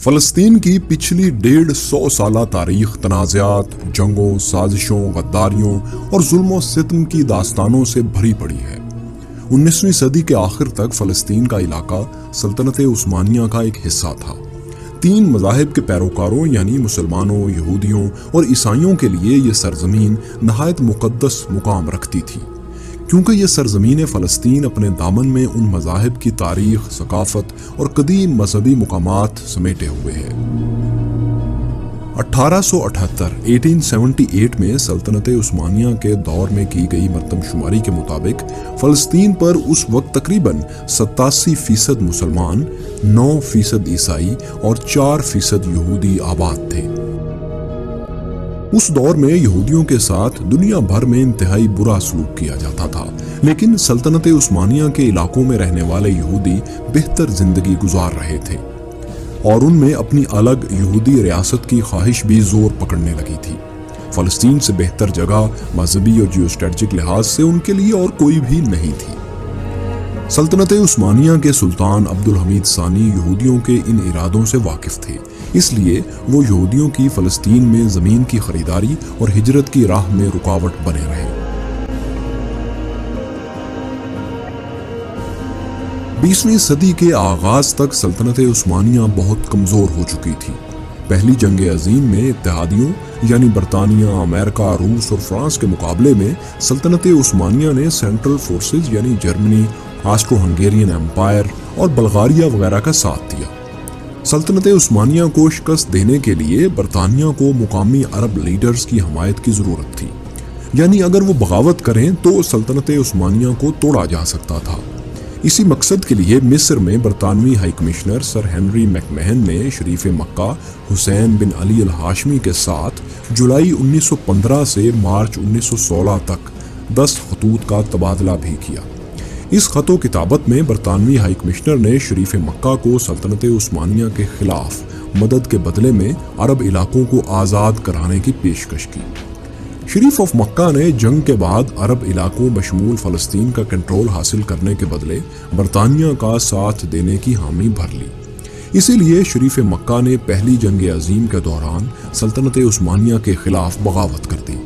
فلسطین کی پچھلی 150 سالہ تاریخ تنازعات، جنگوں، سازشوں، غداریوں اور ظلم و ستم کی داستانوں سے بھری پڑی ہے۔ 19ویں صدی کے آخر تک فلسطین کا علاقہ سلطنت عثمانیہ کا ایک حصہ تھا۔ 3 مذاہب کے پیروکاروں یعنی مسلمانوں، یہودیوں اور عیسائیوں کے لیے یہ سرزمین نہایت مقدس مقام رکھتی تھی، کیونکہ یہ سرزمین فلسطین اپنے دامن میں ان مذاہب کی تاریخ، ثقافت اور قدیم مذہبی مقامات سمیٹے ہوئے ہے۔ 1878 میں سلطنت عثمانیہ کے دور میں کی گئی مردم شماری کے مطابق فلسطین پر اس وقت تقریباً 87% مسلمان، 9% عیسائی اور 4% یہودی آباد تھے۔ اس دور میں یہودیوں کے ساتھ دنیا بھر میں انتہائی برا سلوک کیا جاتا تھا، لیکن سلطنت عثمانیہ کے علاقوں میں رہنے والے یہودی بہتر زندگی گزار رہے تھے، اور ان میں اپنی الگ یہودی ریاست کی خواہش بھی زور پکڑنے لگی تھی۔ فلسطین سے بہتر جگہ مذہبی اور جیو اسٹریٹجک لحاظ سے ان کے لیے اور کوئی بھی نہیں تھی۔ سلطنت عثمانیہ کے سلطان عبدالحمید ثانی یہودیوں کے ان ارادوں سے واقف تھے، اس لیے وہ یہودیوں کی فلسطین میں زمین کی خریداری اور ہجرت کی راہ میں رکاوٹ بنے رہے۔ 20ویں صدی کے آغاز تک سلطنت عثمانیہ بہت کمزور ہو چکی تھی۔ پہلی جنگ عظیم میں اتحادیوں یعنی برطانیہ، امریکہ، روس اور فرانس کے مقابلے میں سلطنت عثمانیہ نے سینٹرل فورسز یعنی جرمنی، آسٹرو ہنگیرین ایمپائر اور بلغاریہ وغیرہ کا ساتھ دیا۔ سلطنت عثمانیہ کو شکست دینے کے لیے برطانیہ کو مقامی عرب لیڈرز کی حمایت کی ضرورت تھی، یعنی اگر وہ بغاوت کریں تو سلطنت عثمانیہ کو توڑا جا سکتا تھا۔ اسی مقصد کے لیے مصر میں برطانوی high commissioner sir Henry make مہن نے شریف مکہ حسین بن علی الہاشمی کے ساتھ جولائی 1915 سے مارچ 1916 تک 10 خطوط کا تبادلہ بھی کیا۔ اس خط و کتابت میں برطانوی ہائی کمشنر نے شریف مکہ کو سلطنت عثمانیہ کے خلاف مدد کے بدلے میں عرب علاقوں کو آزاد کرانے کی پیشکش کی۔ شریف آف مکہ نے جنگ کے بعد عرب علاقوں بشمول فلسطین کا کنٹرول حاصل کرنے کے بدلے برطانیہ کا ساتھ دینے کی حامی بھر لی۔ اسی لیے شریف مکہ نے پہلی جنگ عظیم کے دوران سلطنت عثمانیہ کے خلاف بغاوت کر دی۔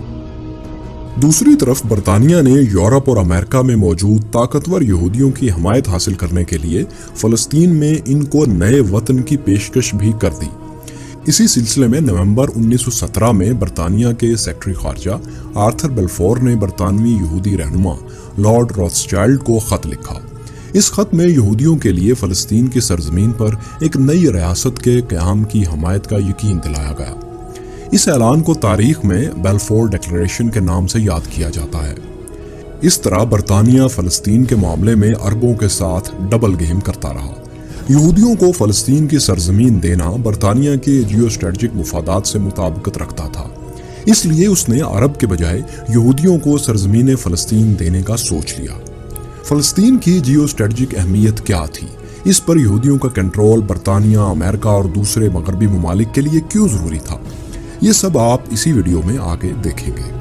دوسری طرف برطانیہ نے یورپ اور امریکہ میں موجود طاقتور یہودیوں کی حمایت حاصل کرنے کے لیے فلسطین میں ان کو نئے وطن کی پیشکش بھی کر دی۔ اسی سلسلے میں نومبر 1917 میں برطانیہ کے سیکرٹری خارجہ آرتھر بلفور نے برطانوی یہودی رہنما لارڈ روتھسچائلڈ کو خط لکھا۔ اس خط میں یہودیوں کے لیے فلسطین کی سرزمین پر ایک نئی ریاست کے قیام کی حمایت کا یقین دلایا گیا۔ اس اعلان کو تاریخ میں بلفور ڈکلیریشن کے نام سے یاد کیا جاتا ہے۔ اس طرح برطانیہ فلسطین کے معاملے میں عربوں کے ساتھ ڈبل گیم کرتا رہا۔ یہودیوں کو فلسطین کی سرزمین دینا برطانیہ کے جیو اسٹریٹجک مفادات سے مطابقت رکھتا تھا، اس لیے اس نے عرب کے بجائے یہودیوں کو سرزمین فلسطین دینے کا سوچ لیا۔ فلسطین کی جیو اسٹریٹجک اہمیت کیا تھی؟ اس پر یہودیوں کا کنٹرول برطانیہ، امریکہ اور دوسرے مغربی ممالک کے لیے کیوں ضروری تھا؟ یہ سب آپ اسی ویڈیو میں آگے دیکھیں گے۔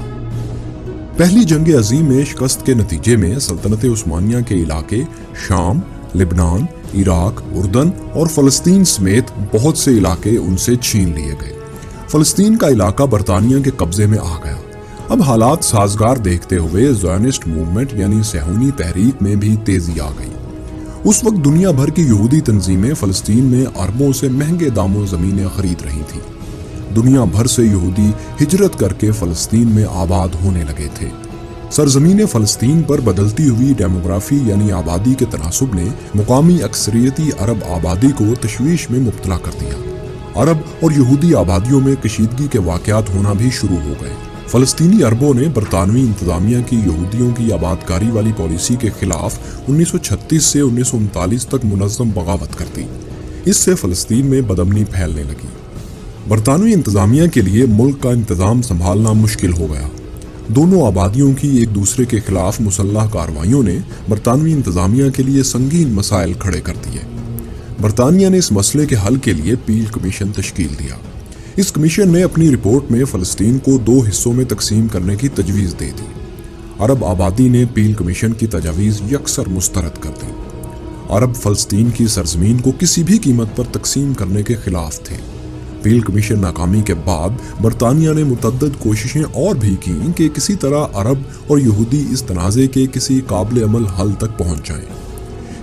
پہلی جنگ عظیم میں شکست کے نتیجے میں سلطنت عثمانیہ کے علاقے شام، لبنان، عراق، اردن اور فلسطین سمیت بہت سے علاقے ان سے چھین لیے گئے۔ فلسطین کا علاقہ برطانیہ کے قبضے میں آ گیا۔ اب حالات سازگار دیکھتے ہوئے زائونسٹ موومنٹ یعنی صہیونی تحریک میں بھی تیزی آ گئی۔ اس وقت دنیا بھر کی یہودی تنظیمیں فلسطین میں عربوں سے مہنگے داموں زمینیں خرید رہی تھیں۔ دنیا بھر سے یہودی ہجرت کر کے فلسطین میں آباد ہونے لگے تھے۔ سرزمین فلسطین پر بدلتی ہوئی ڈیموگرافی یعنی آبادی کے تناسب نے مقامی اکثریتی عرب آبادی کو تشویش میں مبتلا کر دیا۔ عرب اور یہودی آبادیوں میں کشیدگی کے واقعات ہونا بھی شروع ہو گئے۔ فلسطینی عربوں نے برطانوی انتظامیہ کی یہودیوں کی آبادکاری والی پالیسی کے خلاف 1936 سے 1939 تک منظم بغاوت کر دی۔ اس سے فلسطین میں بدامنی پھیلنے لگی۔ برطانوی انتظامیہ کے لیے ملک کا انتظام سنبھالنا مشکل ہو گیا۔ دونوں آبادیوں کی ایک دوسرے کے خلاف مسلح کارروائیوں نے برطانوی انتظامیہ کے لیے سنگین مسائل کھڑے کر دیے۔ برطانیہ نے اس مسئلے کے حل کے لیے پیل کمیشن تشکیل دیا۔ اس کمیشن نے اپنی رپورٹ میں فلسطین کو 2 حصوں میں تقسیم کرنے کی تجویز دے دی۔ عرب آبادی نے پیل کمیشن کی تجاویز یکسر مسترد کر دی۔ عرب فلسطین کی سرزمین کو کسی بھی قیمت پر تقسیم کرنے کے خلاف تھے۔ پیل کمیشن ناکامی کے بعد برطانیہ نے متعدد کوششیں اور بھی کیں کہ کسی طرح عرب اور یہودی اس تنازع کے کسی قابل عمل حل تک پہنچ جائیں۔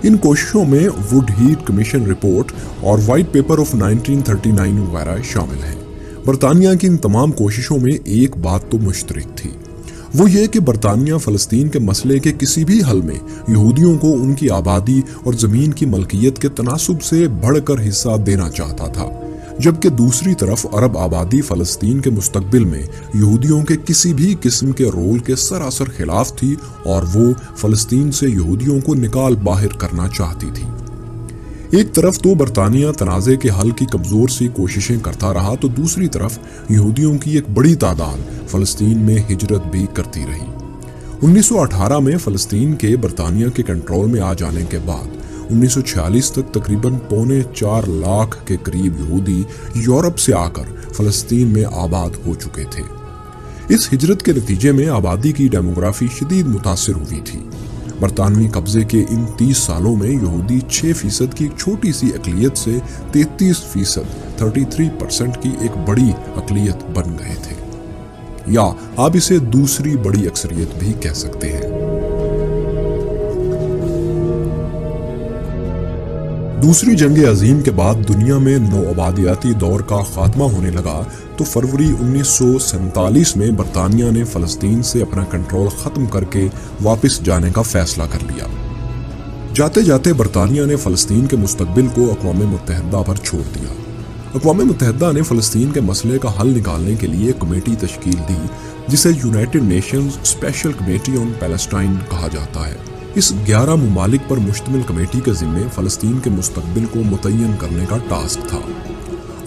ان کوششوں میں ووڈ ہیٹ کمیشن رپورٹ اور وائٹ پیپر آف 1939 وغیرہ شامل ہیں۔ برطانیہ کی ان تمام کوششوں میں ایک بات تو مشترک تھی، وہ یہ کہ برطانیہ فلسطین کے مسئلے کے کسی بھی حل میں یہودیوں کو ان کی آبادی اور زمین کی ملکیت کے تناسب سے بڑھ کر حصہ دینا چاہتا تھا، جبکہ دوسری طرف عرب آبادی فلسطین کے مستقبل میں یہودیوں کے کسی بھی قسم کے رول کے سراسر خلاف تھی اور وہ فلسطین سے یہودیوں کو نکال باہر کرنا چاہتی تھی۔ ایک طرف تو برطانیہ تنازع کے حل کی کمزور سی کوششیں کرتا رہا تو دوسری طرف یہودیوں کی ایک بڑی تعداد فلسطین میں ہجرت بھی کرتی رہی۔ 1918 میں فلسطین کے برطانیہ کے کنٹرول میں آ جانے کے بعد 1946 تک تقریباً 4.25 لاکھ کے قریب یہودی یورپ سے آ کر فلسطین میں آباد ہو چکے تھے۔ اس ہجرت کے نتیجے میں آبادی کی ڈیموگرافی شدید متاثر ہوئی تھی۔ برطانوی قبضے کے ان 30 سالوں میں یہودی 6% کی ایک چھوٹی سی اقلیت سے 33% کی ایک بڑی اقلیت بن گئے تھے، یا آپ اسے دوسری بڑی اکثریت بھی کہہ سکتے ہیں۔ دوسری جنگ عظیم کے بعد دنیا میں نوآبادیاتی دور کا خاتمہ ہونے لگا تو فروری 1947 میں برطانیہ نے فلسطین سے اپنا کنٹرول ختم کر کے واپس جانے کا فیصلہ کر لیا۔ جاتے جاتے برطانیہ نے فلسطین کے مستقبل کو اقوام متحدہ پر چھوڑ دیا۔ اقوام متحدہ نے فلسطین کے مسئلے کا حل نکالنے کے لیے کمیٹی تشکیل دی جسے United nations special committee on Palestine کہا جاتا ہے۔ اس 11 ممالک پر مشتمل کمیٹی کے ذمے فلسطین کے مستقبل کو متعین کرنے کا ٹاسک تھا۔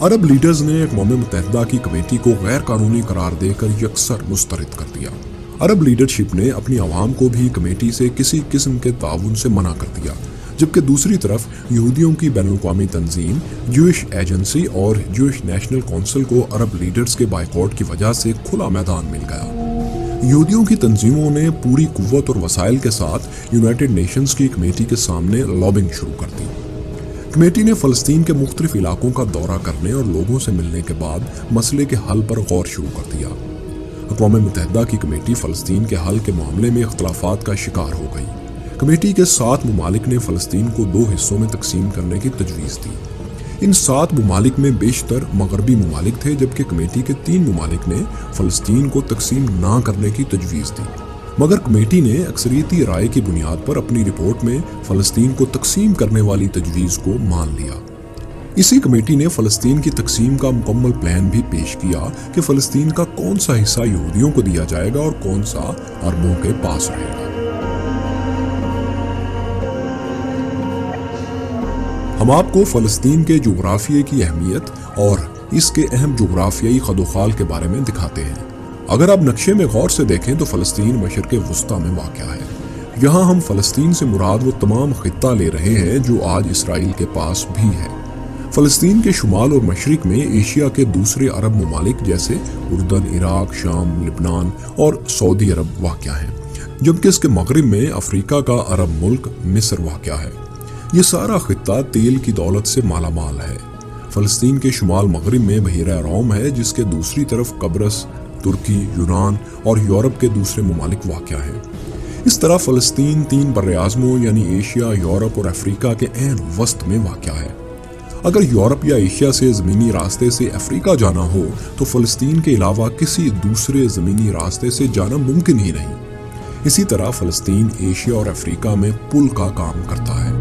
عرب لیڈرز نے اقوام متحدہ کی کمیٹی کو غیر قانونی قرار دے کر یکسر مسترد کر دیا۔ عرب لیڈرشپ نے اپنی عوام کو بھی کمیٹی سے کسی قسم کے تعاون سے منع کر دیا، جبکہ دوسری طرف یہودیوں کی بین الاقوامی تنظیم جوئش ایجنسی اور جوئش نیشنل کونسل کو عرب لیڈرز کے بائیکاٹ کی وجہ سے کھلا میدان مل گیا۔ یہودیوں کی تنظیموں نے پوری قوت اور وسائل کے ساتھ یونائٹڈ نیشنز کی کمیٹی کے سامنے لابنگ شروع کر دی۔ کمیٹی نے فلسطین کے مختلف علاقوں کا دورہ کرنے اور لوگوں سے ملنے کے بعد مسئلے کے حل پر غور شروع کر دیا۔ اقوام متحدہ کی کمیٹی فلسطین کے حل کے معاملے میں اختلافات کا شکار ہو گئی۔ کمیٹی کے 7 ممالک نے فلسطین کو 2 حصوں میں تقسیم کرنے کی تجویز دی۔ ان 7 ممالک میں بیشتر مغربی ممالک تھے، جبکہ کمیٹی کے 3 ممالک نے فلسطین کو تقسیم نہ کرنے کی تجویز دی، مگر کمیٹی نے اکثریتی رائے کی بنیاد پر اپنی رپورٹ میں فلسطین کو تقسیم کرنے والی تجویز کو مان لیا۔ اسی کمیٹی نے فلسطین کی تقسیم کا مکمل پلان بھی پیش کیا کہ فلسطین کا کون سا حصہ یہودیوں کو دیا جائے گا اور کون سا عربوں کے پاس رہے گا۔ ہم آپ کو فلسطین کے جغرافیے کی اہمیت اور اس کے اہم جغرافیائی خد و خال کے بارے میں دکھاتے ہیں۔ اگر آپ نقشے میں غور سے دیکھیں تو فلسطین مشرق وسطی میں واقع ہے۔ یہاں ہم فلسطین سے مراد وہ تمام خطہ لے رہے ہیں جو آج اسرائیل کے پاس بھی ہے۔ فلسطین کے شمال اور مشرق میں ایشیا کے دوسرے عرب ممالک جیسے اردن، عراق، شام، لبنان اور سعودی عرب واقع ہیں، جبکہ اس کے مغرب میں افریقہ کا عرب ملک مصر واقع ہے۔ یہ سارا خطہ تیل کی دولت سے مالا مال ہے۔ فلسطین کے شمال مغرب میں بحیرہ روم ہے، جس کے دوسری طرف قبرص، ترکی، یونان اور یورپ کے دوسرے ممالک واقع ہیں۔ اس طرح فلسطین 3 براعظموں یعنی ایشیا، یورپ اور افریقہ کے عین وسط میں واقع ہے۔ اگر یورپ یا ایشیا سے زمینی راستے سے افریقہ جانا ہو تو فلسطین کے علاوہ کسی دوسرے زمینی راستے سے جانا ممکن ہی نہیں۔ اسی طرح فلسطین ایشیا اور افریقہ میں پل کا کام کرتا ہے۔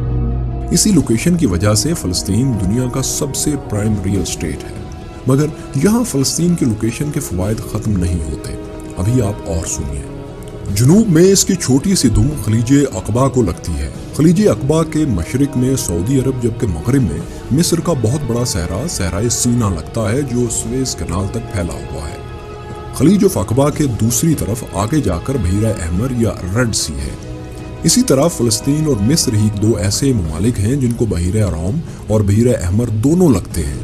اسی لوکیشن کی وجہ سے فلسطین دنیا کا سب سے پرائم ریل اسٹیٹ ہے، مگر یہاں فلسطین کی لوکیشن کے فوائد ختم نہیں ہوتے۔ ابھی آپ اور سنیے۔ جنوب میں اس کی چھوٹی سی دم خلیج عقبہ کو لگتی ہے۔ خلیج عقبہ کے مشرق میں سعودی عرب، جبکہ مغرب میں مصر کا بہت بڑا صحرائے سینا لگتا ہے جو سویز کینال تک پھیلا ہوا ہے۔ خلیج عقبہ کے دوسری طرف آگے جا کر بحیرہ احمر یا ریڈ سی ہے۔ اسی طرح فلسطین اور مصر ہی 2 ایسے ممالک ہیں جن کو بحیرہ روم اور بحیرہ احمر دونوں لگتے ہیں۔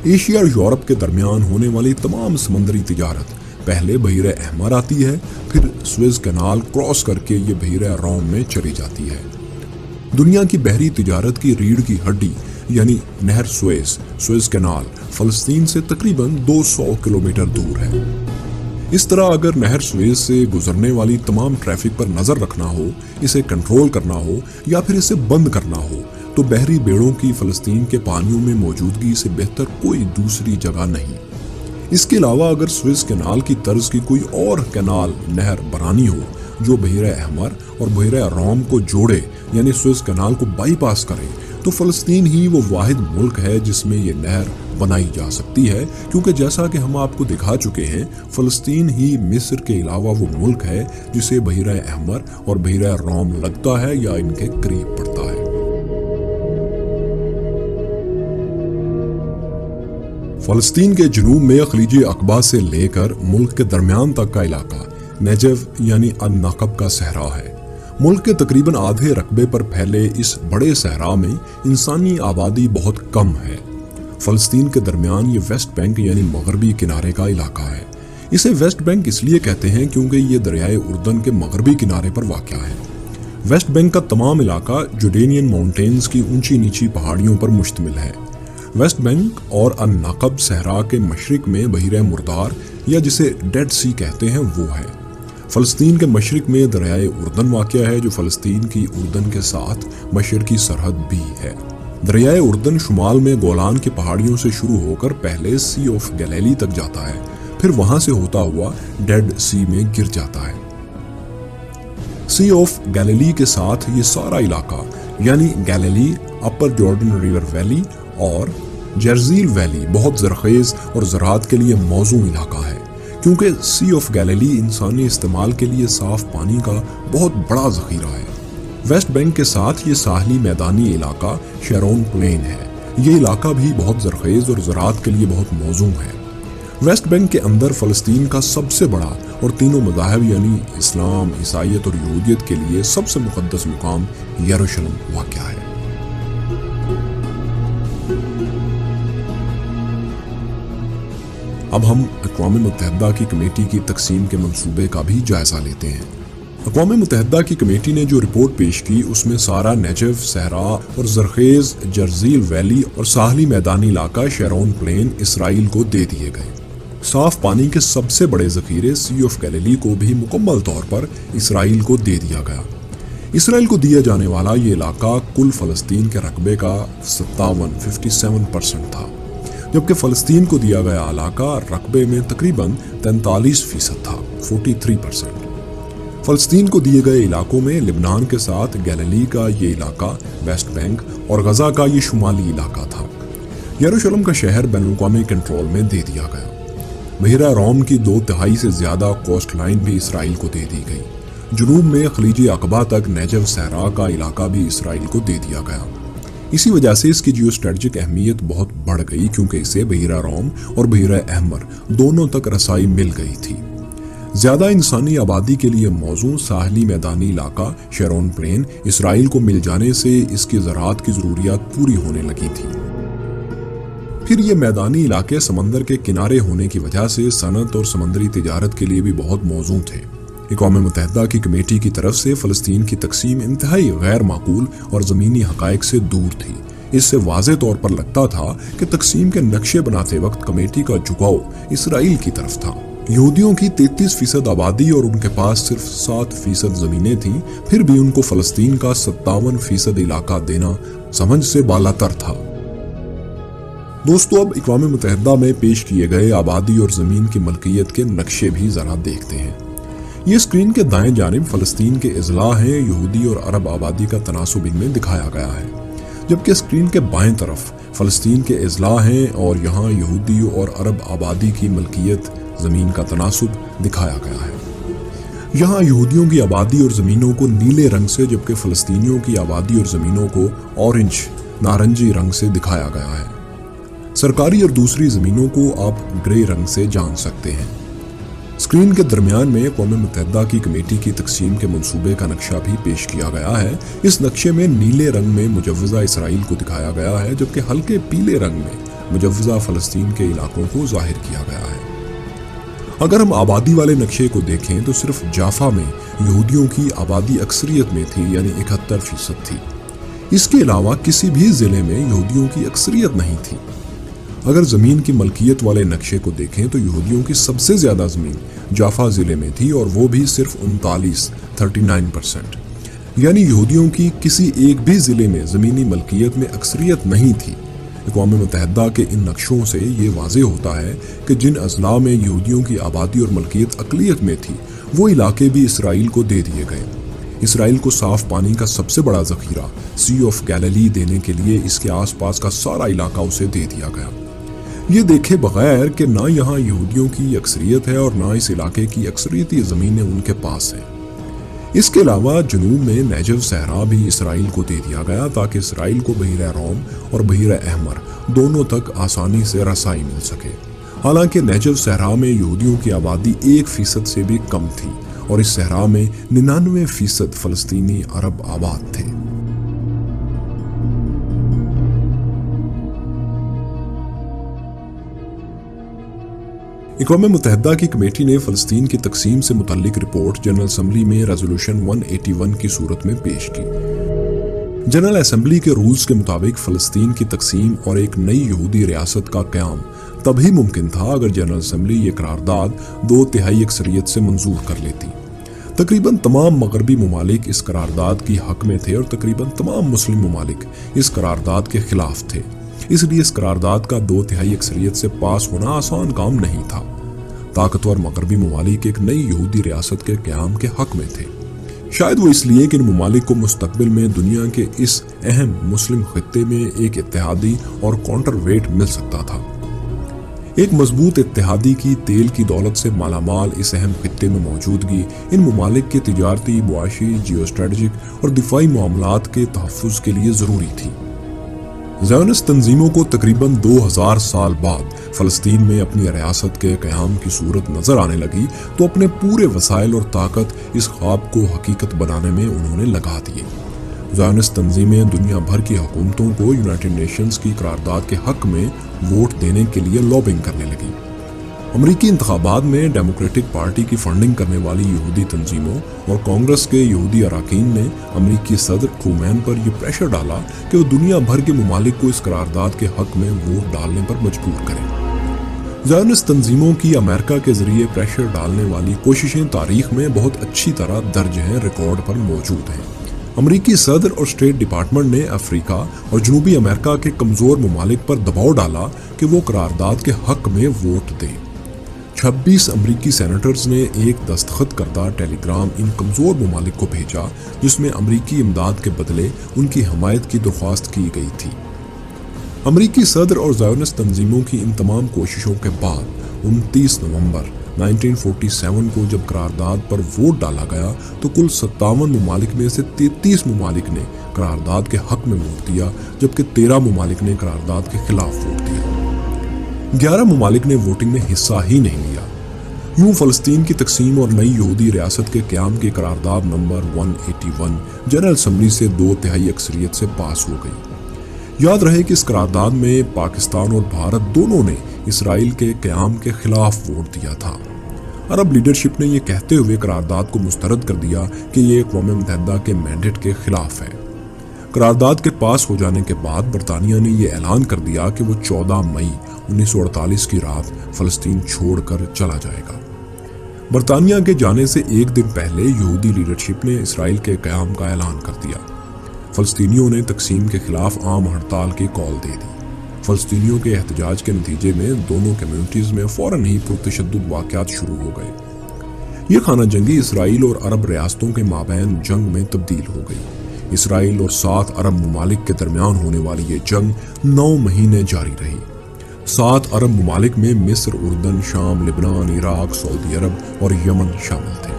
ایشیا اور یورپ کے درمیان ہونے والی تمام سمندری تجارت پہلے بحیرہ احمر آتی ہے، پھر سویز کینال کراس کر کے یہ بحیرہ روم میں چلی جاتی ہے۔ دنیا کی بحری تجارت کی ریڑھ کی ہڈی یعنی نہر سوئز کینال فلسطین سے تقریباً 200 کلومیٹر دور ہے۔ اس طرح اگر نہر سوئز سے گزرنے والی تمام ٹریفک پر نظر رکھنا ہو، اسے کنٹرول کرنا ہو یا پھر اسے بند کرنا ہو تو بحری بیڑوں کی فلسطین کے پانیوں میں موجودگی سے بہتر کوئی دوسری جگہ نہیں۔ اس کے علاوہ اگر سوئز کینال کی طرز کی کوئی اور کینال نہر بنانی ہو جو بحیرہ احمر اور بحیرہ روم کو جوڑے یعنی سوئز کینال کو بائی پاس کرے تو فلسطین ہی وہ واحد ملک ہے جس میں یہ نہر بنائی جا سکتی ہے، کیونکہ جیسا کہ ہم آپ کو دکھا چکے ہیں فلسطین ہی مصر کے علاوہ وہ ملک ہے جسے بحیرہ احمر اور بحیرہ روم لگتا ہے یا ان کے قریب پڑتا ہے۔ فلسطین کے جنوب میں خلیج عقبہ سے لے کر ملک کے درمیان تک کا علاقہ نیجو یعنی النقب کا صحرا ہے۔ ملک کے تقریباً آدھے رقبے پر پھیلے اس بڑے صحرا میں انسانی آبادی بہت کم ہے۔ فلسطین کے درمیان یہ ویسٹ بینک یعنی مغربی کنارے کا علاقہ ہے۔ اسے ویسٹ بینک اس لیے کہتے ہیں کیونکہ یہ دریائے اردن کے مغربی کنارے پر واقع ہے۔ ویسٹ بینک کا تمام علاقہ جوڈینین ماؤنٹینز کی اونچی نیچی پہاڑیوں پر مشتمل ہے۔ ویسٹ بینک اور النقب صحرا کے مشرق میں بحیرہ مردار یا جسے ڈیڈ سی کہتے ہیں وہ ہے۔ فلسطین کے مشرق میں دریائے اردن واقع ہے جو فلسطین کی اردن کے ساتھ مشرقی سرحد بھی ہے۔ دریائے اردن شمال میں گولان کی پہاڑیوں سے شروع ہو کر پہلے سی آف گلیلی تک جاتا ہے، پھر وہاں سے ہوتا ہوا ڈیڈ سی میں گر جاتا ہے۔ سی آف گلیلی کے ساتھ یہ سارا علاقہ یعنی گلیلی، اپر جارڈن ریور ویلی اور جرزیل ویلی بہت زرخیز اور زراعت کے لیے موزوں علاقہ ہے، کیونکہ سی آف گلیلی انسانی استعمال کے لیے صاف پانی کا بہت بڑا ذخیرہ ہے۔ ویسٹ بینک کے ساتھ یہ ساحلی میدانی علاقہ شیرون پلین ہے۔ یہ علاقہ بھی بہت زرخیز اور زراعت کے لیے بہت موزوں ہے۔ ویسٹ بینک کے اندر فلسطین کا سب سے بڑا اور تینوں مذاہب یعنی اسلام، عیسائیت اور یہودیت کے لیے سب سے مقدس مقام یروشلم واقع ہے۔ اب ہم اقوام متحدہ کی کمیٹی کی تقسیم کے منصوبے کا بھی جائزہ لیتے ہیں۔ اقوام متحدہ کی کمیٹی نے جو رپورٹ پیش کی اس میں سارا نیجو صحرا اور زرخیز جرزیل ویلی اور ساحلی میدانی علاقہ شیرون پلین اسرائیل کو دے دیے گئے۔ صاف پانی کے سب سے بڑے ذخیرے سی آف گلیلی کو بھی مکمل طور پر اسرائیل کو دے دیا گیا۔ اسرائیل کو دیا جانے والا یہ علاقہ کل فلسطین کے رقبے کا 57% تھا، جبکہ فلسطین کو دیا گیا علاقہ رقبے میں تقریباً 43% تھا، 43%۔ فلسطین کو دیے گئے علاقوں میں لبنان کے ساتھ گلیلی کا یہ علاقہ، ویسٹ بینک اور غزہ کا یہ شمالی علاقہ تھا۔ یروشلم کا شہر بین الاقوامی کنٹرول میں دے دیا گیا۔ بحیرہ روم کی 2/3 سے زیادہ کوسٹ لائن بھی اسرائیل کو دے دی گئی۔ جنوب میں خلیج عقبہ تک نیجو صحرا کا علاقہ بھی اسرائیل کو دے دیا گیا۔ اسی وجہ سے اس کی جیو اسٹریٹجک اہمیت بہت بڑھ گئی، کیونکہ اسے بحیرہ روم اور بحیرہ احمر دونوں تک رسائی مل گئی تھی۔ زیادہ انسانی آبادی کے لیے موزوں ساحلی میدانی علاقہ شیرون پلین اسرائیل کو مل جانے سے اس کی زراعت کی ضروریات پوری ہونے لگی تھی۔ پھر یہ میدانی علاقے سمندر کے کنارے ہونے کی وجہ سے صنعت اور سمندری تجارت کے لیے بھی بہت موزوں تھے۔ اقوام متحدہ کی کمیٹی کی طرف سے فلسطین کی تقسیم انتہائی غیر معقول اور زمینی حقائق سے دور تھی۔ اس سے واضح طور پر لگتا تھا کہ تقسیم کے نقشے بناتے وقت کمیٹی کا جھکاؤ اسرائیل کی طرف تھا۔ یہودیوں کی 33% آبادی اور ان کے پاس صرف 7% زمینیں تھیں، پھر بھی ان کو فلسطین کا 57% علاقہ دینا سمجھ سے بالاتر تھا۔ دوستو، اب اقوام متحدہ میں پیش کیے گئے آبادی اور زمین کی ملکیت کے نقشے بھی ذرا دیکھتے ہیں۔ یہ اسکرین کے دائیں جانب فلسطین کے اضلاع ہیں، یہودی اور عرب آبادی کا تناسب ان میں دکھایا گیا ہے، جبکہ اسکرین کے بائیں طرف فلسطین کے اضلاع ہیں اور یہاں یہودی اور عرب آبادی کی ملکیت زمین کا تناسب دکھایا گیا ہے۔ یہاں یہودیوں کی آبادی اور زمینوں کو نیلے رنگ سے، جبکہ فلسطینیوں کی آبادی اور زمینوں کو اورنج نارنجی رنگ سے دکھایا گیا ہے۔ سرکاری اور دوسری زمینوں کو آپ گرے رنگ سے جان سکتے ہیں۔ اسکرین کے درمیان میں اقوام متحدہ کی کمیٹی کی تقسیم کے منصوبے کا نقشہ بھی پیش کیا گیا ہے۔ اس نقشے میں نیلے رنگ میں مجوزہ اسرائیل کو دکھایا گیا ہے، جبکہ ہلکے پیلے رنگ میں مجوزہ فلسطین کے علاقوں کو ظاہر کیا گیا ہے۔ اگر ہم آبادی والے نقشے کو دیکھیں تو صرف جافا میں یہودیوں کی آبادی اکثریت میں تھی، یعنی 71% تھی۔ اس کے علاوہ کسی بھی ضلع میں یہودیوں کی اکثریت نہیں تھی۔ اگر زمین کی ملکیت والے نقشے کو دیکھیں تو یہودیوں کی سب سے زیادہ زمین جافا ضلع میں تھی اور وہ بھی صرف 39%، یعنی یہودیوں کی کسی ایک بھی ضلع میں زمینی ملکیت میں اکثریت نہیں تھی۔ اقوام متحدہ کے ان نقشوں سے یہ واضح ہوتا ہے کہ جن اضلاع میں یہودیوں کی آبادی اور ملکیت اقلیت میں تھی وہ علاقے بھی اسرائیل کو دے دیے گئے۔ اسرائیل کو صاف پانی کا سب سے بڑا ذخیرہ سی آف گیلیلی دینے کے لیے اس کے آس پاس کا سارا علاقہ اسے دے دیا گیا، یہ دیکھے بغیر کہ نہ یہاں یہودیوں کی اکثریت ہے اور نہ اس علاقے کی اکثریتی زمینیں ان کے پاس ہیں۔ اس کے علاوہ جنوب میں نیجو صحرا بھی اسرائیل کو دے دیا گیا تاکہ اسرائیل کو بحیرہ روم اور بحیرہ احمر دونوں تک آسانی سے رسائی مل سکے۔ حالانکہ نیجو صحرا میں یہودیوں کی آبادی 1% سے بھی کم تھی اور اس صحرا میں 99% فلسطینی عرب آباد تھے۔ اقوام متحدہ کی کمیٹی نے فلسطین کی تقسیم سے متعلق رپورٹ جنرل اسمبلی میں ریزولوشن 181 کی صورت میں پیش کی۔ جنرل اسمبلی کے رولز کے مطابق فلسطین کی تقسیم اور ایک نئی یہودی ریاست کا قیام تبھی ممکن تھا اگر جنرل اسمبلی یہ قرارداد 2/3 اکثریت سے منظور کر لیتی۔ تقریباً تمام مغربی ممالک اس قرارداد کی حق میں تھے اور تقریباً تمام مسلم ممالک اس قرارداد کے خلاف تھے، اس لیے اس قرارداد کا 2/3 اکثریت سے پاس ہونا آسان کام نہیں تھا۔ طاقتور مغربی ممالک ایک نئی یہودی ریاست کے قیام کے حق میں تھے، شاید وہ اس لیے کہ ان ممالک کو مستقبل میں دنیا کے اس اہم مسلم خطے میں ایک اتحادی اور کاؤنٹر ویٹ مل سکتا تھا۔ ایک مضبوط اتحادی کی تیل کی دولت سے مالا مال اس اہم خطے میں موجودگی ان ممالک کے تجارتی، معاشی، جیو اسٹریٹجک اور دفاعی معاملات کے تحفظ کے لیے ضروری تھی۔ زیونسٹ تنظیموں کو تقریباً 2000 سال بعد فلسطین میں اپنی ریاست کے قیام کی صورت نظر آنے لگی تو اپنے پورے وسائل اور طاقت اس خواب کو حقیقت بنانے میں انہوں نے لگا دیے۔ زیونسٹ تنظیمیں دنیا بھر کی حکومتوں کو یونائٹڈ نیشنز کی قرارداد کے حق میں ووٹ دینے کے لیے لابنگ کرنے لگی۔ امریکی انتخابات میں ڈیموکریٹک پارٹی کی فنڈنگ کرنے والی یہودی تنظیموں اور کانگریس کے یہودی اراکین نے امریکی صدر ٹرومین پر یہ پریشر ڈالا کہ وہ دنیا بھر کے ممالک کو اس قرارداد کے حق میں ووٹ ڈالنے پر مجبور کریں۔ زیونسٹ تنظیموں کی امریکہ کے ذریعے پریشر ڈالنے والی کوششیں تاریخ میں بہت اچھی طرح درج ہیں، ریکارڈ پر موجود ہیں۔ امریکی صدر اور اسٹیٹ ڈپارٹمنٹ نے افریقہ اور جنوبی امریکہ کے کمزور ممالک پر دباؤ ڈالا کہ وہ قرارداد کے حق میں ووٹ دیں۔ 26 امریکی سینیٹرز نے ایک دستخط کردہ ٹیلی گرام ان کمزور ممالک کو بھیجا جس میں امریکی امداد کے بدلے ان کی حمایت کی درخواست کی گئی تھی۔ امریکی صدر اور زیونسٹ تنظیموں کی ان تمام کوششوں کے بعد 29 نومبر 1947 کو جب قرارداد پر ووٹ ڈالا گیا تو کل 57 ممالک میں سے 33 ممالک نے قرارداد کے حق میں ووٹ دیا جبکہ 13 ممالک نے قرارداد کے خلاف ووٹ دیا۔ 11 ممالک نے ووٹنگ میں حصہ ہی نہیں لیا۔ یوں فلسطین کی تقسیم اور نئی یہودی ریاست کے قیام کی قرارداد نمبر 181 جنرل اسمبلی سے 2/3 اکثریت سے پاس ہو گئی۔ یاد رہے کہ اس قرارداد میں پاکستان اور بھارت دونوں نے اسرائیل کے قیام کے خلاف ووٹ دیا تھا۔ عرب لیڈرشپ نے یہ کہتے ہوئے قرارداد کو مسترد کر دیا کہ یہ اقوام متحدہ کے مینڈیٹ کے خلاف ہے۔ قرارداد کے پاس ہو جانے کے بعد برطانیہ نے یہ اعلان کر دیا کہ وہ 14 مئی 1948 کی رات فلسطین چھوڑ کر چلا جائے گا۔ برطانیہ کے جانے سے ایک دن پہلے یہودی لیڈرشپ نے اسرائیل کے قیام کا اعلان کر دیا۔ فلسطینیوں نے تقسیم کے خلاف عام ہڑتال کی کال دے دی۔ فلسطینیوں کے احتجاج کے نتیجے میں دونوں کمیونٹیز میں فوراً ہی پرتشدد واقعات شروع ہو گئے۔ یہ خانہ جنگی اسرائیل اور عرب ریاستوں کے مابین جنگ میں تبدیل ہو گئی۔ اسرائیل اور 7 عرب ممالک کے درمیان ہونے والی یہ جنگ 9 مہینے جاری رہی۔ 7 عرب ممالک میں مصر، اردن، شام، لبنان، عراق، سعودی عرب اور یمن شامل تھے۔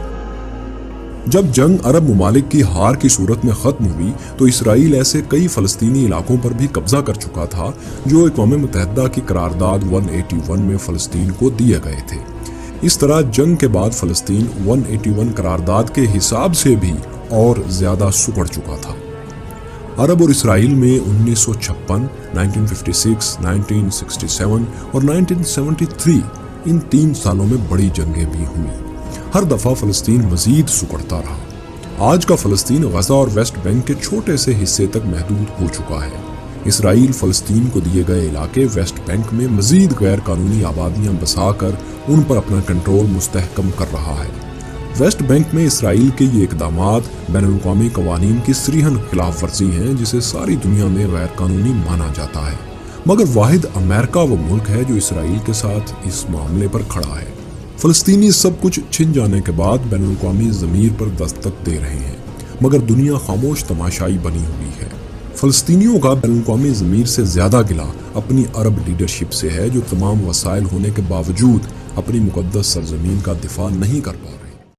جب جنگ عرب ممالک کی ہار کی صورت میں ختم ہوئی تو اسرائیل ایسے کئی فلسطینی علاقوں پر بھی قبضہ کر چکا تھا جو اقوام متحدہ کی قرارداد 181 میں فلسطین کو دیے گئے تھے۔ اس طرح جنگ کے بعد فلسطین 181 قرارداد کے حساب سے بھی اور زیادہ سکڑ چکا تھا۔ عرب اور اسرائیل میں 1956، 1956، 1967 اور 1973 ان 3 سالوں میں بڑی جنگیں بھی ہوئیں۔ ہر دفعہ فلسطین مزید سکڑتا رہا۔ آج کا فلسطین غزہ اور ویسٹ بینک کے چھوٹے سے حصے تک محدود ہو چکا ہے۔ اسرائیل فلسطین کو دیے گئے علاقے ویسٹ بینک میں مزید غیر قانونی آبادیاں بسا کر ان پر اپنا کنٹرول مستحکم کر رہا ہے۔ ویسٹ بینک میں اسرائیل کے یہ اقدامات بین الاقوامی قوانین کی صریحاً خلاف ورزی ہیں، جسے ساری دنیا میں غیر قانونی مانا جاتا ہے، مگر واحد امریکہ وہ ملک ہے جو اسرائیل کے ساتھ اس معاملے پر کھڑا ہے۔ فلسطینی سب کچھ چھن جانے کے بعد بین الاقوامی ضمیر پر دستک دے رہے ہیں، مگر دنیا خاموش تماشائی بنی ہوئی ہے۔ فلسطینیوں کا بین الاقوامی ضمیر سے زیادہ گلہ اپنی عرب لیڈرشپ سے ہے، جو تمام وسائل ہونے کے باوجود اپنی مقدس سرزمین کا دفاع نہیں کر پاتی۔